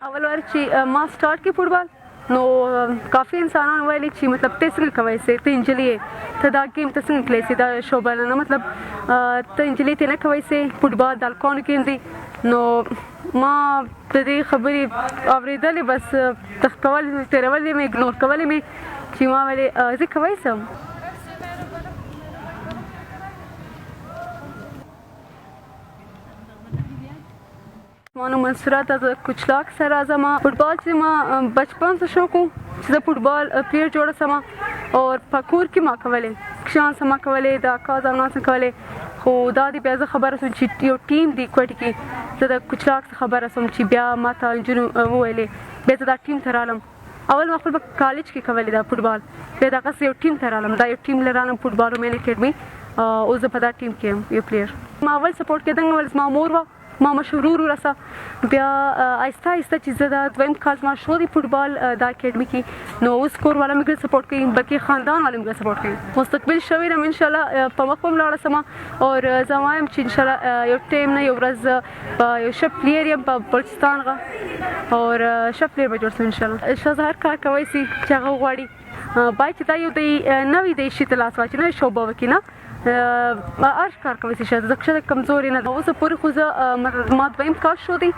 اول وار چې ما سٹارټ کې فوټبال نو کافي انسانان ویلي چې مطلب ته څنګه کوی سې ته نجلۍ یې ته دا گیم ته څنګه تللی سې دا شوبه نه مطلب ته نجلۍ ته نه کوی سې فوټبال د هلکانو ګیم دی نو ما د دې خبرې اورېدلې بس تښتول تېرولې مې اګنور کولې مې چې ما ویلې زه کوی سم ما نوم منصوره ده د کوچلاک سره ځم فوټبال چې ما بچپن څه شوق و چې زه فوټبال پلیر جوړه سم او په کور کې ما کولې کشان سم کولې د اکا زامنو سم کولې خو دا دی بیا زه خبره سوم چې یو ټیم دی کوټې کې زه د کوچلاک څخه خبره سوم چې بیا ما ته نجونو وویلې بیا زه دا ټیم ته رالم اول ما خپل په کالج کې کولې دا فوټبال بیا دغسې یو ټیم ته رالم دا یو ټیم له رالم فوټبال ومین اکیډمي اوس زه په دا ټیم کې یم یو پلیر ما اول سپورټ کېدم ول زما مور وه ما مشهور ورسه بیا آهسته آهسته چې زه دا دویم کال زما شو دی فوټبال دا اکیډمي کې نو اوس کور والا مې سپورټ کوي بلکې خاندان والا مې سپورټ کوي مستقبل شوی یم انشاءالله په مخ به م لاړه سم او زه وایم چې انشاءالله یو ټیم نه یو ورځ په یو ښه پلیر یم په بلوچستان غه او ښه پلیر به جوړ سم انشاءالله ښځه هر کار کوی سي چې هغه وغواړي باید چې دا یو دی نوی دی شي ته لاس واچي نوې شوبه وکړي نه هر کار کولی شي ښځه ځکه ښځه کمزورې نه ده اوسه پورې خو زه ما دویم کال شو دی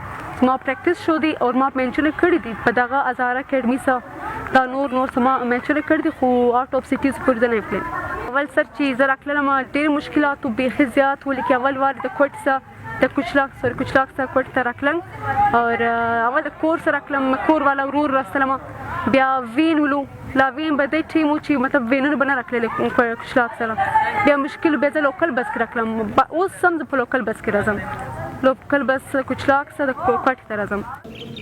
ما پریکټس شو دی او ما میچونه کړي دي په دغه هزاره اکیډمي سره دا نور څه ما میچونه کړي دي خو آوټ اف سټیز پورې زه نه یم تللی اول سر چې زه راتللم ډېر مشکلاتو بیخي زیات ولیکې اول وار د کوټې څخه د کوچلاک څخه کوټې ته راتلم او اول د کور سره راتلم کور والا ورور راستلم بیا وین ولو لا وین به دی ټیم و چې مطلب وینونه به نه راکړلی کوچلاک سره بیا مشکل بیا زه لوکل بس کې راتلم اوس هم زه په لوکل بس کې راځم لوکل بس کوچلاک سره د کوټې ته راځم